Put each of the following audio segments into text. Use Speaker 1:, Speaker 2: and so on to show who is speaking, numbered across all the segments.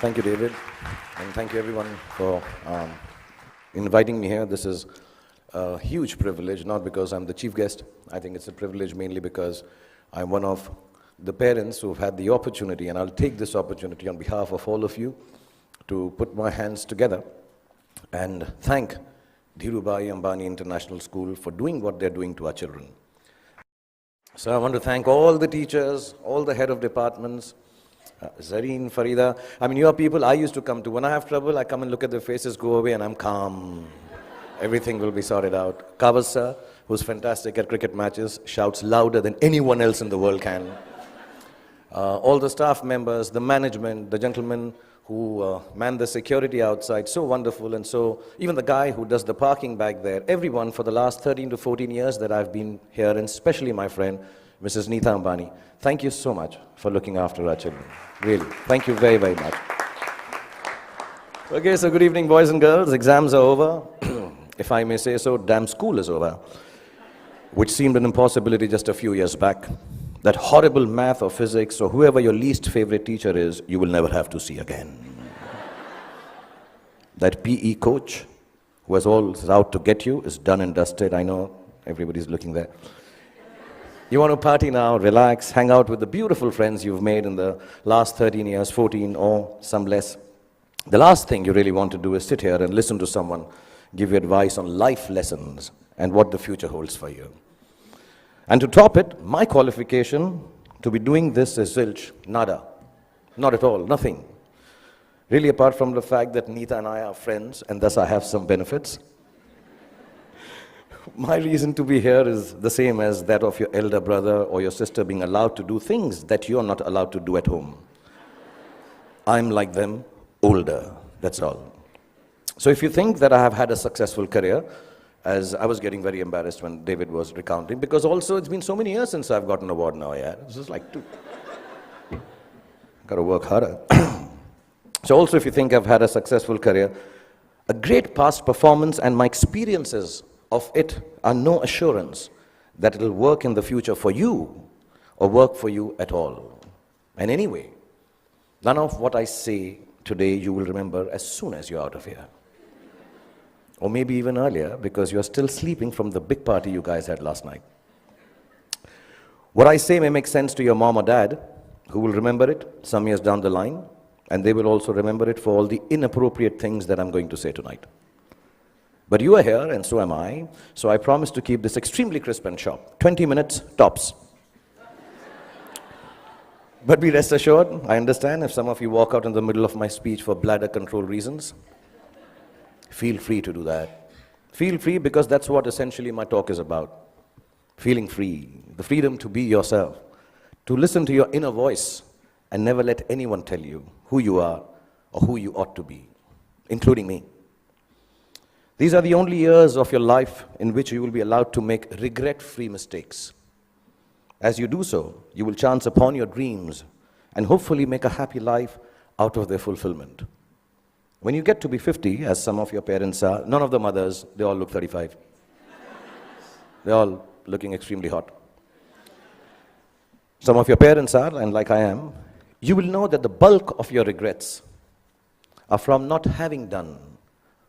Speaker 1: Thank you, David, and thank you everyone for inviting me here. This is a huge privilege, not because I'm the chief guest. I think it's a privilege mainly because I'm one of the parents who've had the opportunity, and I'll take this opportunity on behalf of all of you to put my hands together and thank DHIRUBHAI Ambani International School for doing what they're doing to our children. So I want to thank all the teachers, all the head of departments, Zareen, Farida. I mean, you are people I used to come to. When I have trouble, I come and look at their faces, go away, and I'm calm. Everything will be sorted out. Kavas sir, who's fantastic at cricket matches, shouts louder than anyone else in the world can. All the staff members, the management, the gentlemen who man the security outside, so wonderful. And so even the guy who does the parking back there, everyone for the last 13 to 14 years that I've been here, and especially my friend, Mrs. Neeta Ambani, thank you so much for looking after our children. Really, thank you very, very much. Okay, so good evening, boys and girls. Exams are over. If I may say so, damn school is over, which seemed an impossibility just a few years back. That horrible math or physics or whoever your least favorite teacher is, you will never have to see again. That PE coach who was always out to get you is done and dusted. I know everybody's looking there. You want to party now, relax, hang out with the beautiful friends you've made in the last 13 years, 14 or some less. The last thing you really want to do is sit here and listen to someone give you advice on life lessons and what the future holds for you. And to top it, my qualification to be doing this is zilch, nada. Not at all, nothing. Really, apart from the fact that Neeta and I are friends, and thus I have some benefits. My reason to be here is the same as that of your elder brother or your sister being allowed to do things that you're not allowed to do at home. I'm like them, older, that's all. So if you think that I have had a successful career, as I was getting very embarrassed when David was recounting, because also it's been so many years since I've gotten an award now, yeah. This is like 2. Got to work harder. So also if you think I've had a successful career, a great past performance and my experiences of it are no assurance that it'll work in the future for you or work for you at all. And anyway, none of what I say today you will remember as soon as you're out of here. Or maybe even earlier, because you're still sleeping from the big party you guys had last night. What I say may make sense to your mom or dad, who will remember it some years down the line, and they will also remember it for all the inappropriate things that I'm going to say tonight. But you are here, and so am I, so I promise to keep this extremely crisp and sharp. 20 minutes, tops. But be rest assured, I understand if some of you walk out in the middle of my speech for bladder control reasons. Feel free to do that. Feel free, because that's what essentially my talk is about. Feeling free, the freedom to be yourself, to listen to your inner voice and never let anyone tell you who you are or who you ought to be, including me. These are the only years of your life in which you will be allowed to make regret-free mistakes. As you do so, you will chance upon your dreams and hopefully make a happy life out of their fulfillment. When you get to be 50, as some of your parents are, none of the mothers, they all look 35. They're all looking extremely hot. Some of your parents are, and like I am, you will know that the bulk of your regrets are from not having done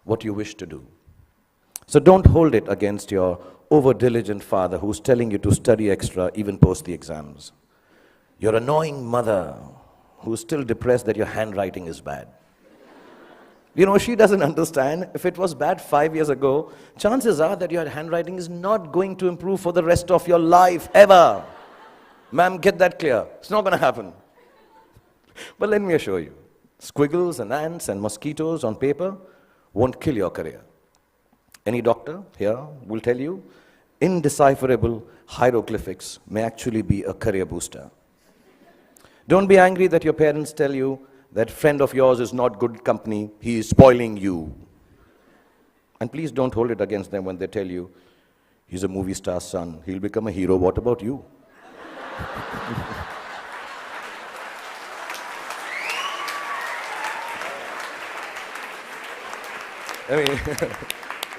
Speaker 1: what you wish to do. So don't hold it against your over-diligent father who's telling you to study extra even post the exams. Your annoying mother who's still depressed that your handwriting is bad. You know, she doesn't understand. If it was bad 5 years ago, chances are that your handwriting is not going to improve for the rest of your life, ever. Ma'am, get that clear. It's not going to happen. But let me assure you, squiggles and ants and mosquitoes on paper won't kill your career. Any doctor here will tell you, indecipherable hieroglyphics may actually be a career booster. Don't be angry that your parents tell you that friend of yours is not good company, he is spoiling you. And please don't hold it against them when they tell you, he's a movie star's son, he'll become a hero, what about you? I mean,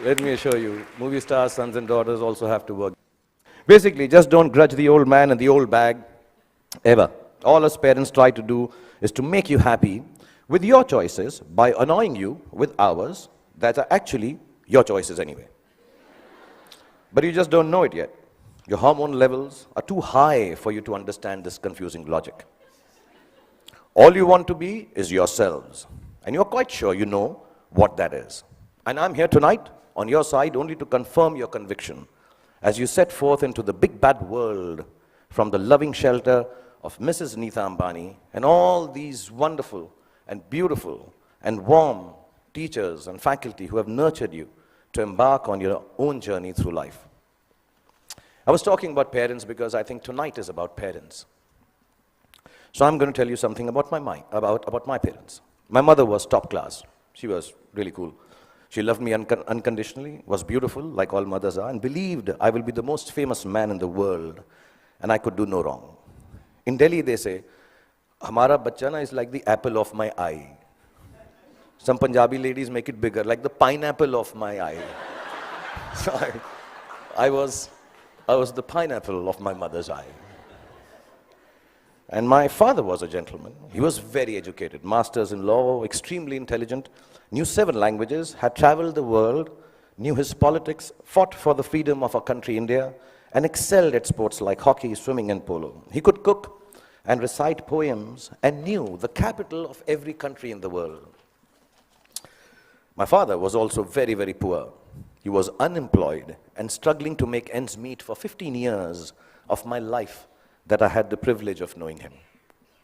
Speaker 1: let me assure you, movie stars, sons and daughters also have to work. Basically, just don't grudge the old man and the old bag, ever. All us parents try to do is to make you happy with your choices by annoying you with hours that are actually your choices anyway. But you just don't know it yet. Your hormone levels are too high for you to understand this confusing logic. All you want to be is yourselves, and you're quite sure you know what that is. And I'm here tonight on your side only to confirm your conviction as you set forth into the big bad world from the loving shelter of Mrs. Neeta Ambani and all these wonderful and beautiful and warm teachers and faculty who have nurtured you to embark on your own journey through life. I was talking about parents because I think tonight is about parents. So I'm going to tell you something about my parents. My mother was top class. She was really cool. She loved me unconditionally, was beautiful, like all mothers are, and believed I will be the most famous man in the world, and I could do no wrong. In Delhi, they say, "Hamara bachcha na is like the apple of my eye." Some Punjabi ladies make it bigger, like the pineapple of my eye. So I was the pineapple of my mother's eye. And my father was a gentleman. He was very educated, masters in law, extremely intelligent, knew 7 languages, had traveled the world, knew his politics, fought for the freedom of our country, India, and excelled at sports like hockey, swimming, and polo. He could cook and recite poems and knew the capital of every country in the world. My father was also very, very poor. He was unemployed and struggling to make ends meet for 15 years of my life that I had the privilege of knowing him.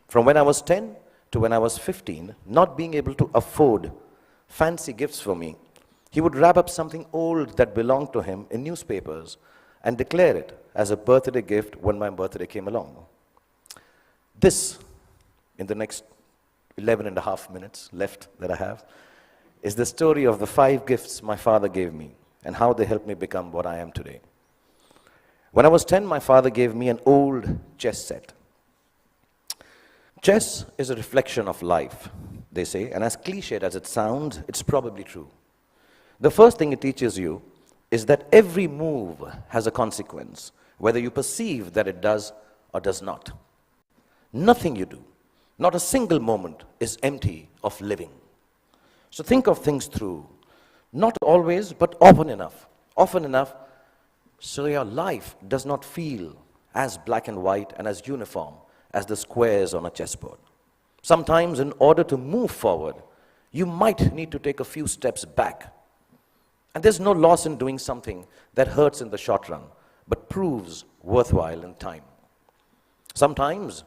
Speaker 1: From when I was 10 to when I was 15, not being able to afford fancy gifts for me, he would wrap up something old that belonged to him in newspapers and declare it as a birthday gift when my birthday came along. This, in the next 11 and a half minutes left that I have, is the story of the 5 gifts my father gave me and how they helped me become what I am today. When I was 10, my father gave me an old chess set. Chess is a reflection of life, they say, and as cliched as it sounds, it's probably true. The first thing it teaches you is that every move has a consequence, whether you perceive that it does or does not. Nothing you do, not a single moment, is empty of living. So think of things through, not always, but often enough so your life does not feel as black and white and as uniform as the squares on a chessboard. Sometimes in order to move forward, you might need to take a few steps back. And there's no loss in doing something that hurts in the short run, but proves worthwhile in time. Sometimes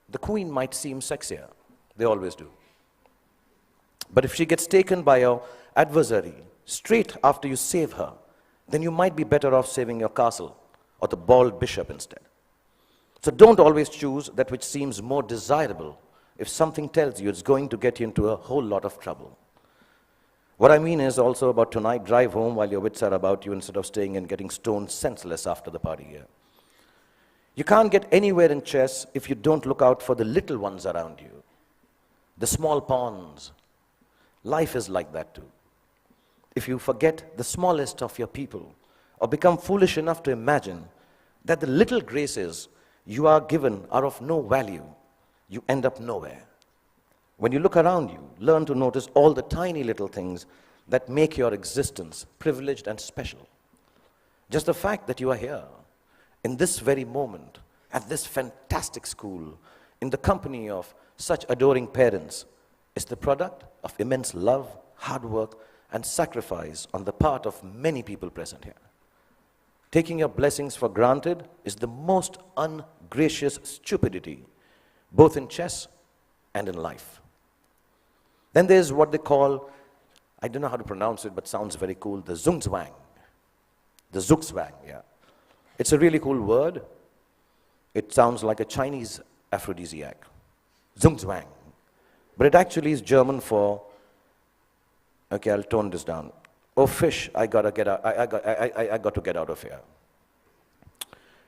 Speaker 1: the queen might seem sexier. They always do. But if she gets taken by your adversary straight after you save her, then you might be better off saving your castle or the bald bishop instead. So don't always choose that which seems more desirable if something tells you it's going to get you into a whole lot of trouble. What I mean is also about tonight, drive home while your wits are about you instead of staying and getting stoned senseless after the party here. You can't get anywhere in chess if you don't look out for the little ones around you, the small pawns. Life is like that too. If you forget the smallest of your people or become foolish enough to imagine that the little graces you are given are of no value, you end up nowhere. When you look around you, learn to notice all the tiny little things that make your existence privileged and special. Just the fact that you are here, in this very moment, at this fantastic school, in the company of such adoring parents, is the product of immense love, hard work, and sacrifice on the part of many people present here. Taking your blessings for granted is the most ungracious stupidity, both in chess and in life. Then there's what they call, I don't know how to pronounce it, but sounds very cool, the Zugzwang. The Zugzwang, yeah. It's a really cool word. It sounds like a Chinese aphrodisiac. Zugzwang. But it actually is German for, okay, I'll tone this down. Oh, fish, I got to get out of here.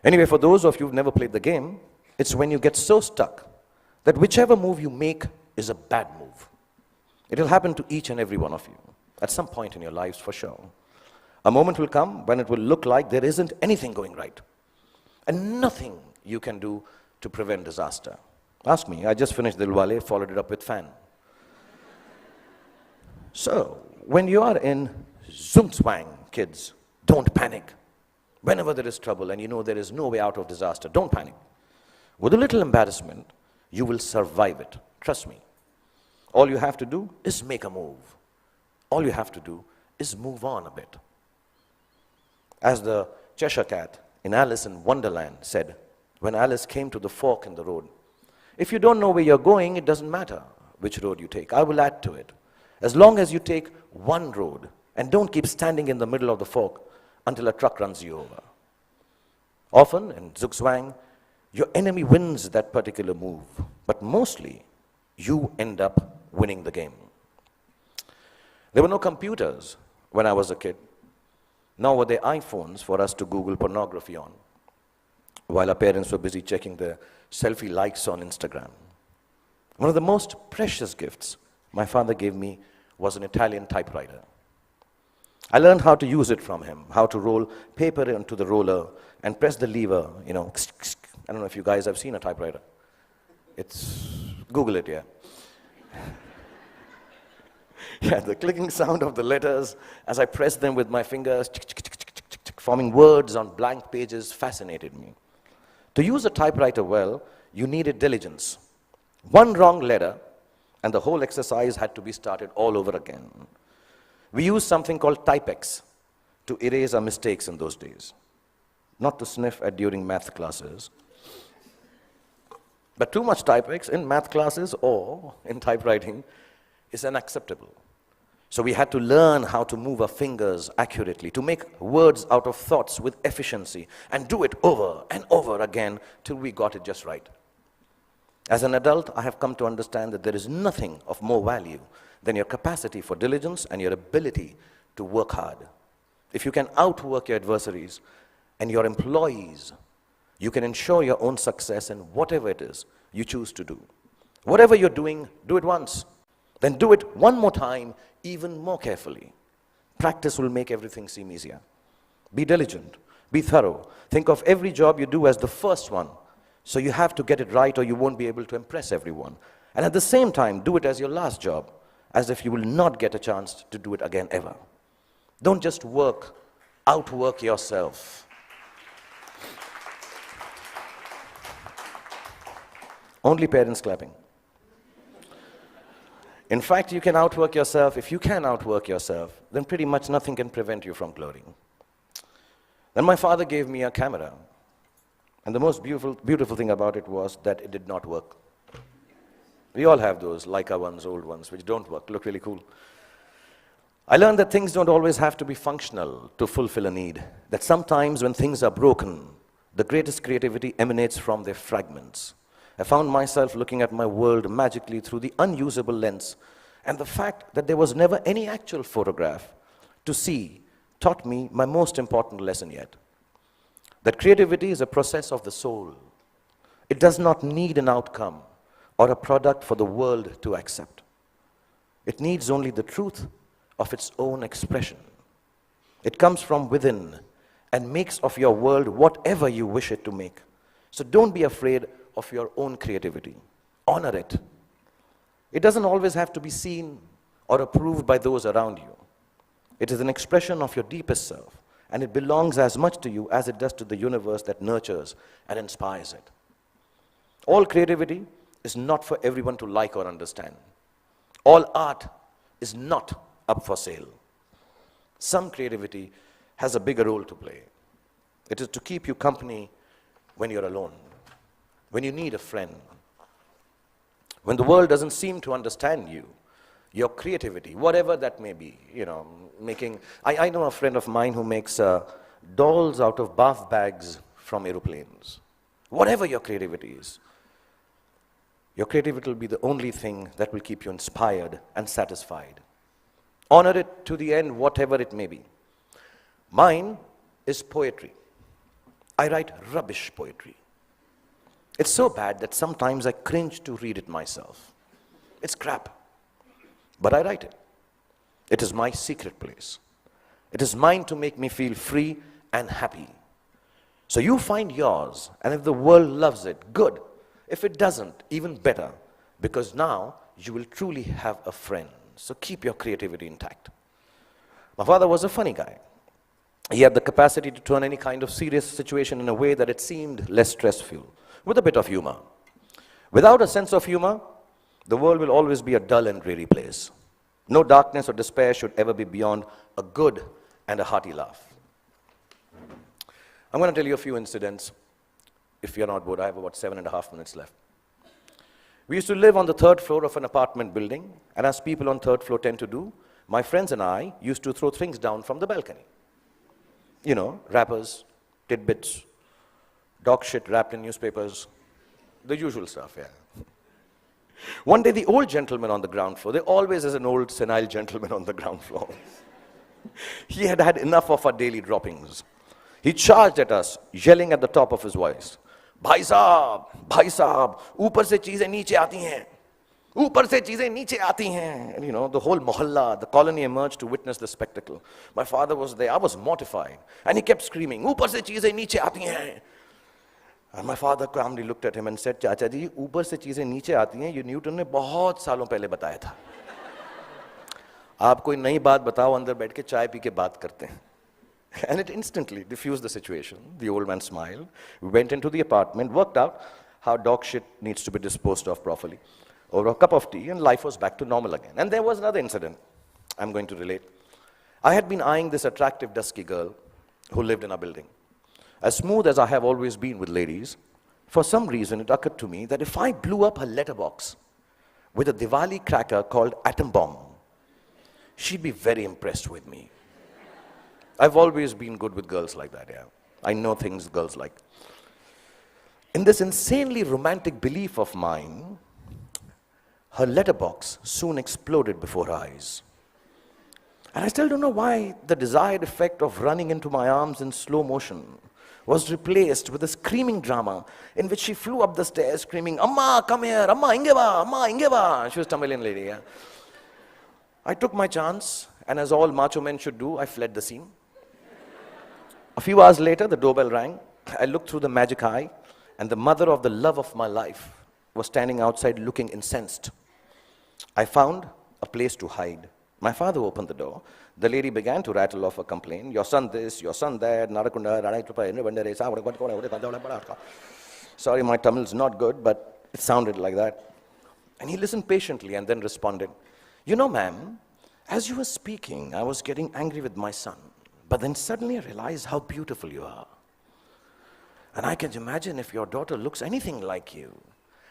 Speaker 1: Anyway, for those of you who've never played the game, it's when you get so stuck that whichever move you make is a bad move. It'll happen to each and every one of you at some point in your lives for sure. A moment will come when it will look like there isn't anything going right and nothing you can do to prevent disaster. Ask me, I just finished Dilwale, followed it up with Fan. So, when you are in Zugzwang, kids, don't panic. Whenever there is trouble and you know there is no way out of disaster, don't panic. With a little embarrassment, you will survive it. Trust me. All you have to do is make a move. All you have to do is move on a bit. As the Cheshire Cat in Alice in Wonderland said, when Alice came to the fork in the road, if you don't know where you're going, it doesn't matter which road you take. I will add to it. As long as you take one road and don't keep standing in the middle of the fork until a truck runs you over. Often in Zugzwang, your enemy wins that particular move, but mostly you end up winning the game. There were no computers when I was a kid, nor were there iPhones for us to Google pornography on, while our parents were busy checking their selfie likes on Instagram. One of the most precious gifts my father gave me was an Italian typewriter. I learned how to use it from him, how to roll paper into the roller and press the lever, I don't know if you guys have seen a typewriter. Google it, yeah. Yeah, the clicking sound of the letters as I pressed them with my fingers, forming words on blank pages, fascinated me. To use a typewriter well, you needed diligence. One wrong letter, and the whole exercise had to be started all over again. We used something called Typex to erase our mistakes in those days. Not to sniff at during math classes. But too much Typex in math classes or in typewriting is unacceptable. So we had to learn how to move our fingers accurately, to make words out of thoughts with efficiency, and do it over and over again till we got it just right. As an adult, I have come to understand that there is nothing of more value than your capacity for diligence and your ability to work hard. If you can outwork your adversaries and your employees, you can ensure your own success in whatever it is you choose to do. Whatever you're doing, do it once. Then do it one more time, even more carefully. Practice will make everything seem easier. Be diligent. Be thorough. Think of every job you do as the first one. So you have to get it right or you won't be able to impress everyone. And at the same time, do it as your last job, as if you will not get a chance to do it again ever. Don't just outwork yourself. Only parents clapping. In fact, you can outwork yourself. If you can outwork yourself, then pretty much nothing can prevent you from glorying. Then my father gave me a camera. And the most beautiful thing about it was that it did not work. We all have those Leica ones, old ones, which don't work, look really cool. I learned that things don't always have to be functional to fulfill a need. That sometimes when things are broken, the greatest creativity emanates from their fragments. I found myself looking at my world magically through the unusable lens, and the fact that there was never any actual photograph to see taught me my most important lesson yet. That creativity is a process of the soul. It does not need an outcome or a product for the world to accept. It needs only the truth of its own expression. It comes from within and makes of your world whatever you wish it to make. So don't be afraid of your own creativity. Honor it. It doesn't always have to be seen or approved by those around you. It is an expression of your deepest self, and it belongs as much to you as it does to the universe that nurtures and inspires it. All creativity is not for everyone to like or understand. All art is not up for sale. Some creativity has a bigger role to play. It is to keep you company when you're alone, when you need a friend, when the world doesn't seem to understand you. Your creativity, whatever that may be, I know a friend of mine who makes dolls out of bath bags from aeroplanes. Whatever your creativity is, your creativity will be the only thing that will keep you inspired and satisfied. Honor it to the end, whatever it may be. Mine is poetry. I write rubbish poetry. It's so bad that sometimes I cringe to read it myself. It's crap. But I write it. It is my secret place. It is mine to make me feel free and happy. So you find yours, and if the world loves it, good. If it doesn't, even better, because now you will truly have a friend. So keep your creativity intact. My father was a funny guy. He had the capacity to turn any kind of serious situation in a way that it seemed less stressful, with a bit of humor. Without a sense of humor, the world will always be a dull and dreary place. No darkness or despair should ever be beyond a good and a hearty laugh. I'm going to tell you a few incidents. If you're not bored, I have about 7.5 minutes left. We used to live on the 3rd floor of an apartment building, and as people on 3rd floor tend to do, my friends and I used to throw things down from the balcony. You know, wrappers, tidbits, dog shit wrapped in newspapers, the usual stuff, yeah. One day, the old gentleman on the ground floor, there always is an old senile gentleman on the ground floor. He had had enough of our daily droppings. He charged at us, yelling at the top of his voice, भाई साहब, ऊपर से चीजें नीचे आती हैं, ऊपर से चीजें नीचे आती हैं. And you know, the whole mohalla, the colony emerged to witness the spectacle. My father was there, I was mortified. And he kept screaming, ऊपर से चीजें नीचे आती हैं. And my father calmly looked at him and said, चाचा जी, ऊपर से चीजें नीचे आती हैं, ये न्यूटन ने बहुत सालों पहले बताया था. आप कोई नई बात बताओ, अंदर बैठ के चाय पी के बात करते हैं. And it instantly diffused the situation. The old man smiled. We went into the apartment, worked out how dog shit needs to be disposed of properly. Over a cup of tea, and life was back to normal again. And there was another incident I'm going to relate. I had been eyeing this attractive, dusky girl who lived in our building. As smooth as I have always been with ladies, for some reason it occurred to me that if I blew up her letterbox with a Diwali cracker called Atom Bomb, she'd be very impressed with me. I've always been good with girls like that, yeah. I know things girls like. In this insanely romantic belief of mine, her letterbox soon exploded before her eyes. And I still don't know why the desired effect of running into my arms in slow motion was replaced with a screaming drama in which she flew up the stairs screaming, Amma, come here, Amma, ingeva, Amma, ingeva. She was a Tamilian lady, yeah. I took my chance, and as all macho men should do, I fled the scene. A few hours later, the doorbell rang. I looked through the magic eye, and the mother of the love of my life was standing outside looking incensed. I found a place to hide. My father opened the door. The lady began to rattle off a complaint. Your son this, your son that. Sorry, my Tamil is not good, but it sounded like that. And he listened patiently and then responded, you know, ma'am, as you were speaking, I was getting angry with my son. But then suddenly I realized how beautiful you are. And I can imagine if your daughter looks anything like you,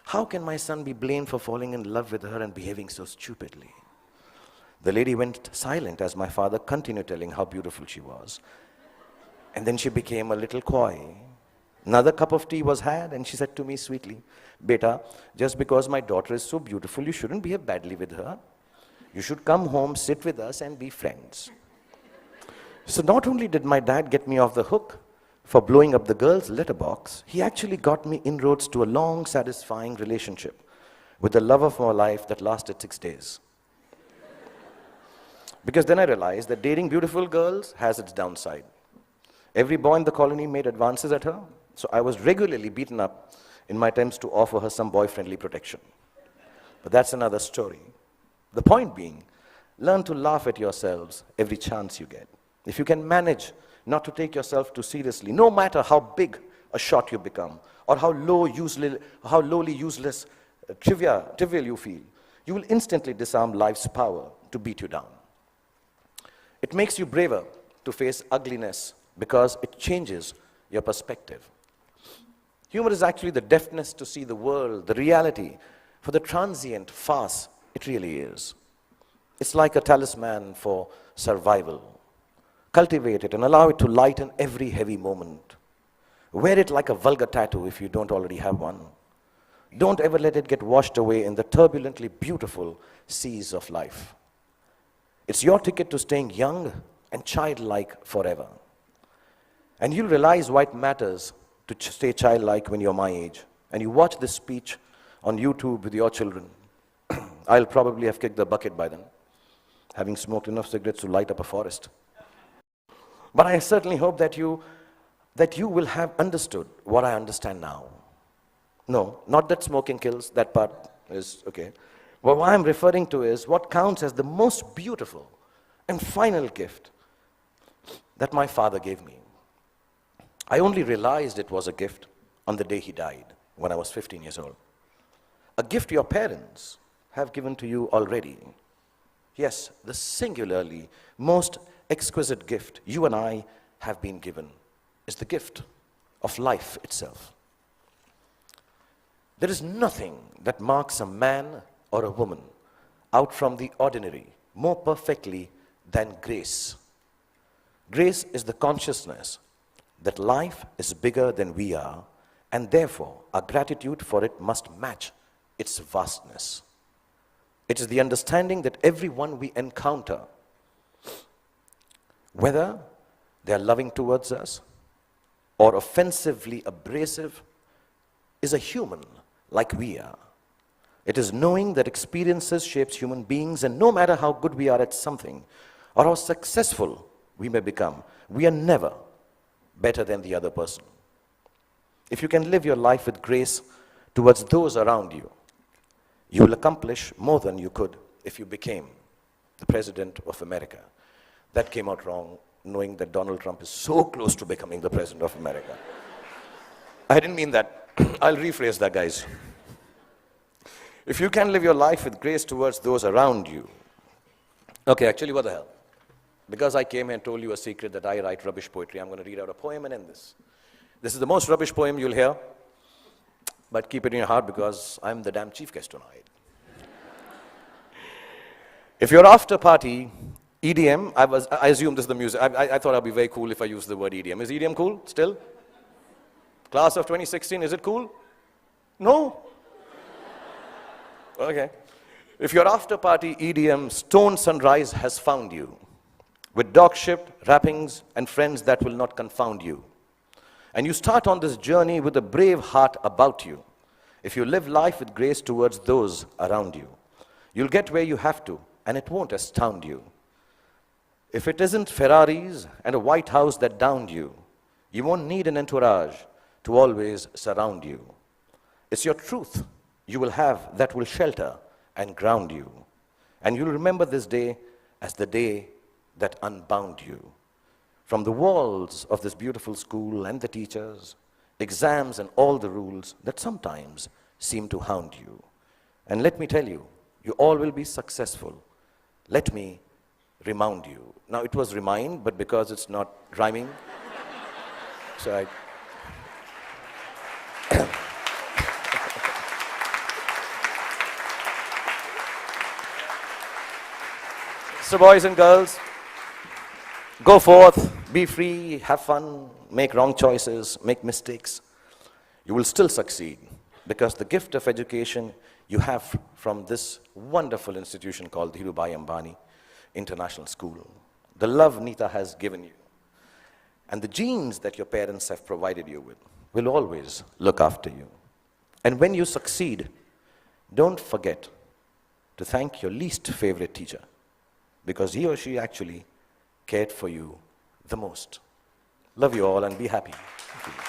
Speaker 1: how can my son be blamed for falling in love with her and behaving so stupidly? The lady went silent as my father continued telling how beautiful she was. And then she became a little coy. Another cup of tea was had, and she said to me sweetly, Beta, just because my daughter is so beautiful, you shouldn't behave badly with her. You should come home, sit with us, and be friends. So not only did my dad get me off the hook for blowing up the girl's letterbox, he actually got me inroads to a long, satisfying relationship with the love of my life that lasted 6 days. Because then I realized that dating beautiful girls has its downside. Every boy in the colony made advances at her, so I was regularly beaten up in my attempts to offer her some boy-friendly protection. But that's another story. The point being, learn to laugh at yourselves every chance you get. If you can manage not to take yourself too seriously, no matter how big a shot you become, or how lowly, useless, trivial you feel, you will instantly disarm life's power to beat you down. It makes you braver to face ugliness because it changes your perspective. Humor is actually the deafness to see the world, the reality, for the transient farce it really is. It's like a talisman for survival. Cultivate it and allow it to lighten every heavy moment. Wear it like a vulgar tattoo if you don't already have one. Don't ever let it get washed away in the turbulently beautiful seas of life. It's your ticket to staying young and childlike forever. And you'll realize why it matters to stay childlike when you're my age. And you watch this speech on YouTube with your children. I'll probably have kicked the bucket by then, having smoked enough cigarettes to light up a forest. But I certainly hope that you will have understood what I understand now. No, not that smoking kills, that part is okay. Well, what I'm referring to is what counts as the most beautiful and final gift that my father gave me. I only realized it was a gift on the day he died, when I was 15 years old. A gift your parents have given to you already. Yes, the singularly most exquisite gift you and I have been given is the gift of life itself. There is nothing that marks a man or a woman out from the ordinary more perfectly than grace. Grace is the consciousness that life is bigger than we are, and therefore our gratitude for it must match its vastness. It is the understanding that everyone we encounter, whether they are loving towards us or offensively abrasive, is a human like we are. It is knowing that experiences shapes human beings, and no matter how good we are at something or how successful we may become, we are never better than the other person. If you can live your life with grace towards those around you, you will accomplish more than you could if you became the President of America. That came out wrong, knowing that Donald Trump is so close to becoming the President of America. I didn't mean that. I'll rephrase that, guys. If you can live your life with grace towards those around you. Okay, actually, what the hell? Because I came here and told you a secret that I write rubbish poetry, I'm going to read out a poem and end this. This is the most rubbish poem you'll hear, but keep it in your heart because I'm the damn chief guest tonight. If your after party, EDM, I assume this is the music. I thought I'd be very cool if I used the word EDM. Is EDM cool still? Class of 2016, is it cool? No? Okay. If your after party EDM stone sunrise has found you, with dog-shaped wrappings and friends that will not confound you, and you start on this journey with a brave heart about you, if you live life with grace towards those around you, you'll get where you have to, and it won't astound you. If it isn't Ferraris and a White House that downed you, you won't need an entourage to always surround you. It's your truth you will have that will shelter and ground you. And you'll remember this day as the day that unbound you. From the walls of this beautiful school and the teachers, exams and all the rules that sometimes seem to hound you. And let me tell you, you all will be successful. Let me remind you. Now it was remind, but because it's not rhyming, so I... So boys and girls, go forth, be free, have fun, make wrong choices, make mistakes. You will still succeed because the gift of education you have from this wonderful institution called DHIRUBHAI AMBANI International School. The love Nita has given you and the genes that your parents have provided you with will always look after you. And when you succeed, don't forget to thank your least favorite teacher, because he or she actually cared for you the most. Love you all and be happy. Thank you.